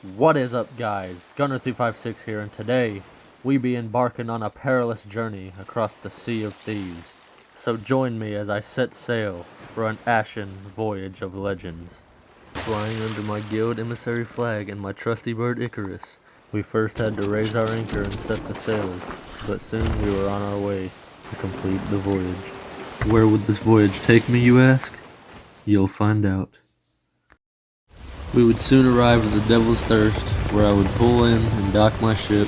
What is up, guys? Gunner356 here, and today we be embarking on a perilous journey across the Sea of Thieves. So join me as I set sail for an Ashen Voyage of Legends. Flying under my guild emissary flag and my trusty bird Icarus, we first had to raise our anchor and set the sails, but soon we were on our way to complete the voyage. Where would this voyage take me, you ask? You'll find out. We would soon arrive at the Devil's Thirst, where I would pull in and dock my ship,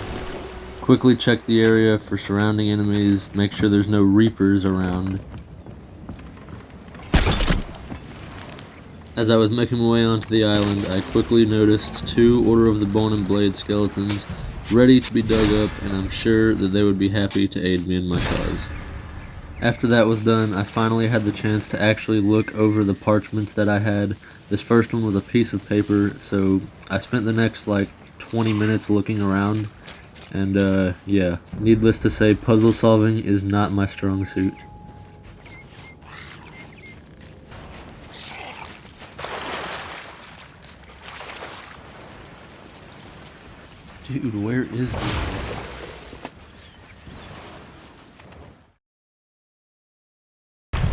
quickly check the area for surrounding enemies, make sure there's no reapers around. As I was making my way onto the island, I quickly noticed 2 Order of the Bone and Blade skeletons ready to be dug up, and I'm sure that they would be happy to aid me in my cause. After that was done, I finally had the chance to actually look over the parchments that I had. This first one was a piece of paper, so I spent the next 20 minutes looking around, and yeah, needless to say, puzzle solving is not my strong suit. Dude, where is this thing?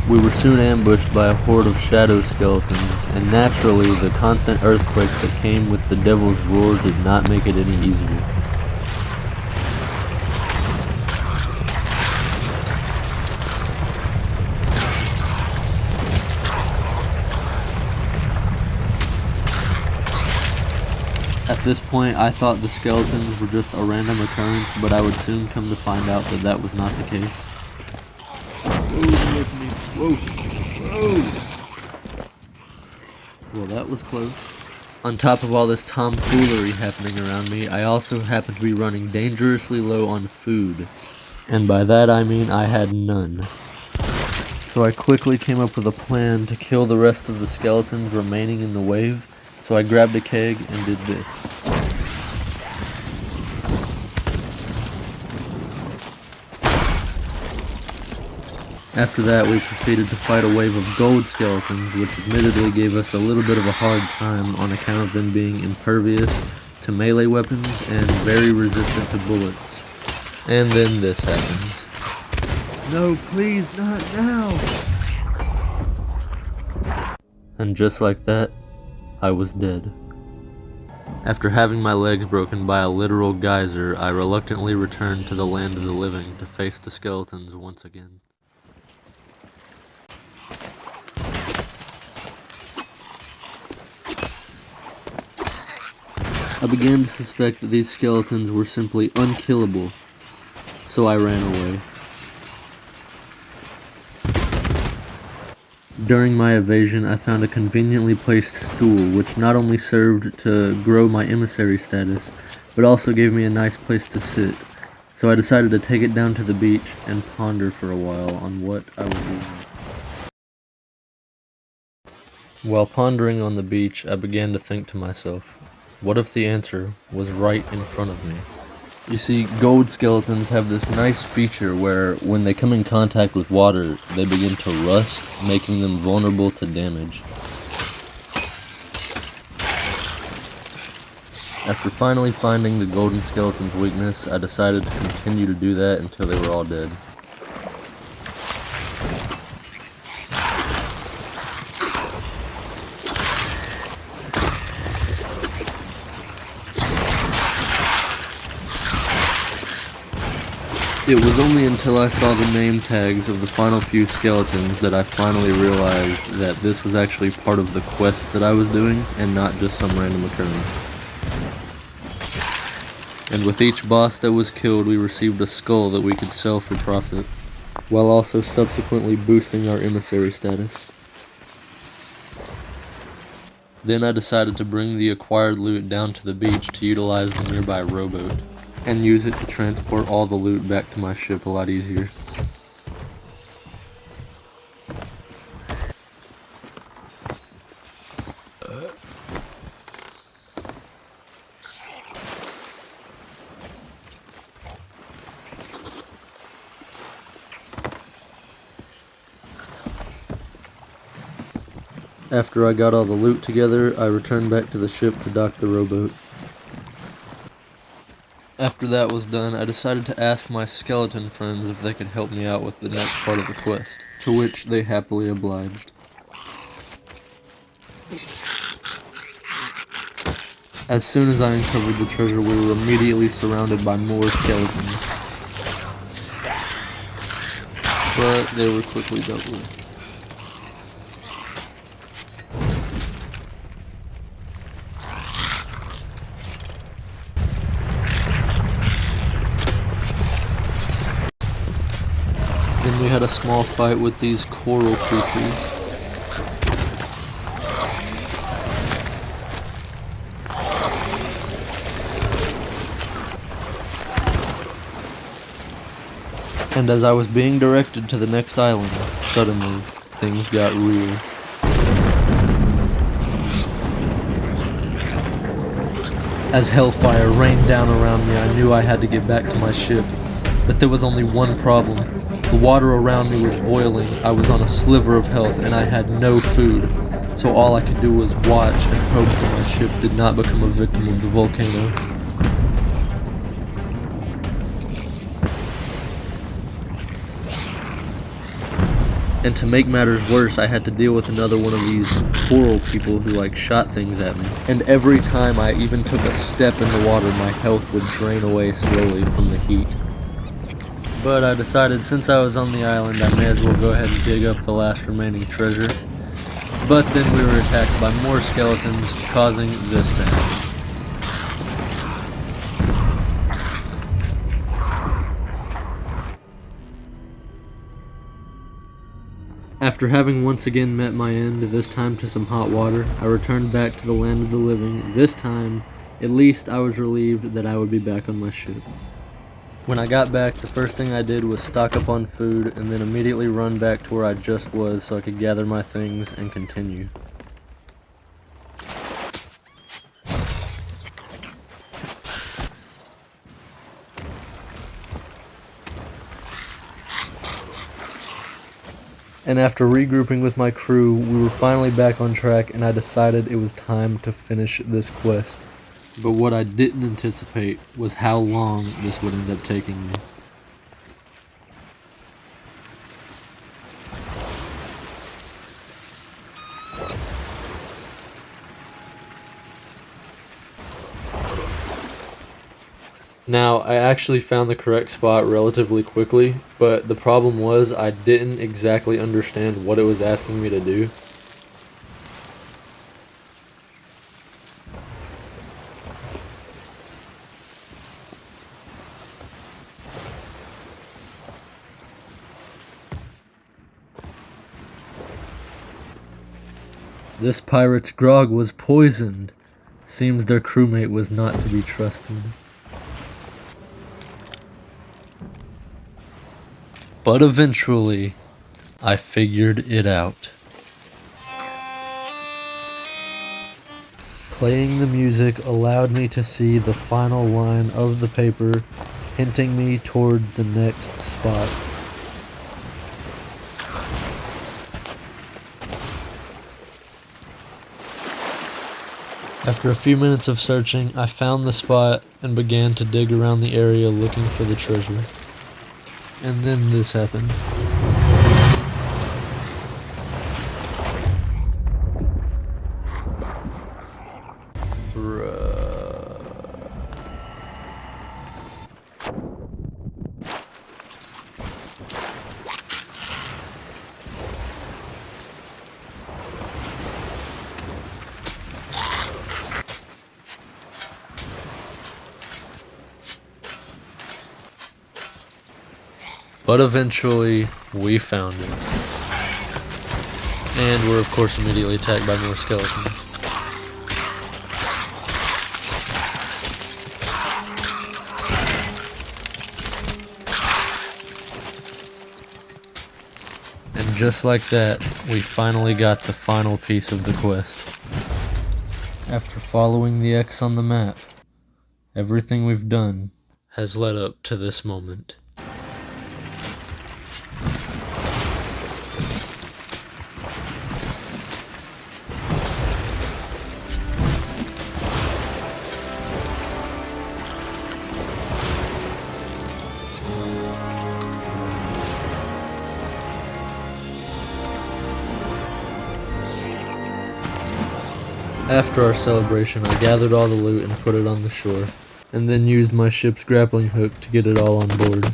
We were soon ambushed by a horde of shadow skeletons, and naturally the constant earthquakes that came with the Devil's Roar did not make it any easier. At this point, I thought the skeletons were just a random occurrence, but I would soon come to find out that that was not the case. Whoa. Well, that was close. On top of all this tomfoolery happening around me, I also happened to be running dangerously low on food. And by that I mean I had none. So I quickly came up with a plan to kill the rest of the skeletons remaining in the wave, so I grabbed a keg and did this. After that, we proceeded to fight a wave of gold skeletons, which admittedly gave us a little bit of a hard time on account of them being impervious to melee weapons and very resistant to bullets. And then this happens. No, please, not now! And just like that, I was dead. After having my legs broken by a literal geyser, I reluctantly returned to the land of the living to face the skeletons once again. I began to suspect that these skeletons were simply unkillable, so I ran away. During my evasion, I found a conveniently placed stool, which not only served to grow my emissary status, but also gave me a nice place to sit, so I decided to take it down to the beach and ponder for a while on what I would do. While pondering on the beach, I began to think to myself, what if the answer was right in front of me? You see, gold skeletons have this nice feature where when they come in contact with water, they begin to rust, making them vulnerable to damage. After finally finding the golden skeleton's weakness, I decided to continue to do that until they were all dead. It was only until I saw the name tags of the final few skeletons that I finally realized that this was actually part of the quest that I was doing and not just some random occurrence. And with each boss that was killed, we received a skull that we could sell for profit, while also subsequently boosting our emissary status. Then I decided to bring the acquired loot down to the beach to utilize the nearby rowboat, and use it to transport all the loot back to my ship a lot easier. After I got all the loot together, I returned back to the ship to dock the rowboat. After that was done, I decided to ask my skeleton friends if they could help me out with the next part of the quest, to which they happily obliged. As soon as I uncovered the treasure, we were immediately surrounded by more skeletons, but they were quickly dealt with. Then we had a small fight with these coral creatures. And as I was being directed to the next island, suddenly, things got real. As hellfire rained down around me, I knew I had to get back to my ship. But there was only one problem. The water around me was boiling, I was on a sliver of health, and I had no food. So all I could do was watch and hope that my ship did not become a victim of the volcano. And to make matters worse, I had to deal with another one of these coral people who shot things at me. And every time I even took a step in the water, my health would drain away slowly from the heat. But I decided since I was on the island, I may as well go ahead and dig up the last remaining treasure. But then we were attacked by more skeletons, causing this to happen. After having once again met my end, this time to some hot water, I returned back to the land of the living. This time, at least I was relieved that I would be back on my ship. When I got back, the first thing I did was stock up on food and then immediately run back to where I just was so I could gather my things and continue. And after regrouping with my crew, we were finally back on track and I decided it was time to finish this quest. But what I didn't anticipate was how long this would end up taking me. Now, I actually found the correct spot relatively quickly, but the problem was I didn't exactly understand what it was asking me to do. This pirate's grog was poisoned. Seems their crewmate was not to be trusted. But eventually, I figured it out. Playing the music allowed me to see the final line of the paper, hinting me towards the next spot. After a few minutes of searching, I found the spot and began to dig around the area looking for the treasure. And then this happened. But eventually, we found it. And were of course immediately attacked by more skeletons. And just like that, we finally got the final piece of the quest. After following the X on the map, everything we've done has led up to this moment. After our celebration, I gathered all the loot and put it on the shore, and then used my ship's grappling hook to get it all on board.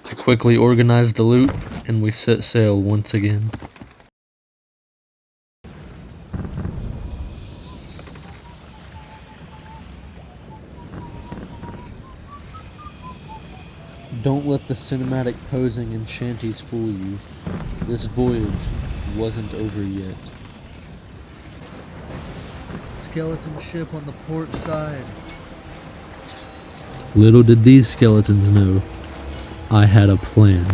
I quickly organized the loot, and we set sail once again. Don't let the cinematic posing and shanties fool you. This voyage wasn't over yet. Skeleton ship on the port side. Little did these skeletons know, I had a plan.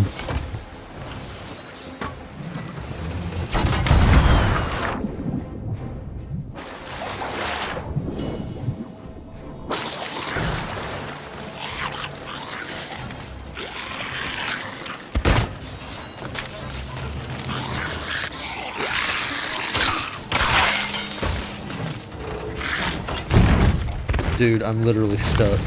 Dude, I'm literally stuck.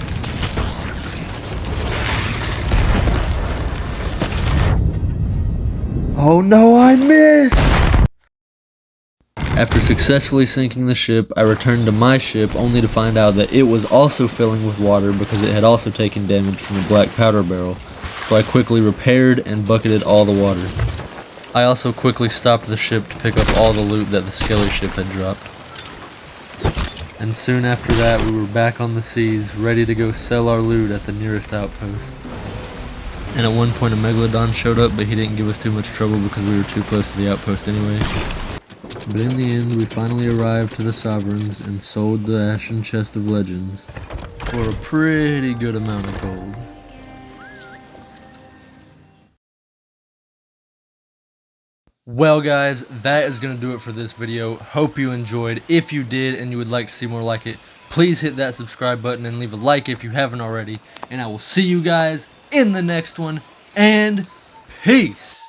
Oh no, I missed! After successfully sinking the ship, I returned to my ship only to find out that it was also filling with water because it had also taken damage from the black powder barrel, so I quickly repaired and bucketed all the water. I also quickly stopped the ship to pick up all the loot that the skelly ship had dropped. And soon after that, we were back on the seas, ready to go sell our loot at the nearest outpost. And at one point a megalodon showed up, but he didn't give us too much trouble because we were too close to the outpost anyway. But in the end, we finally arrived to the Sovereigns and sold the Ashen Chest of Legends for a pretty good amount of gold. Well guys, that is going to do it for this video. Hope you enjoyed. If you did and you would like to see more like it, please hit that subscribe button and leave a like if you haven't already. And I will see you guys in the next one, and peace!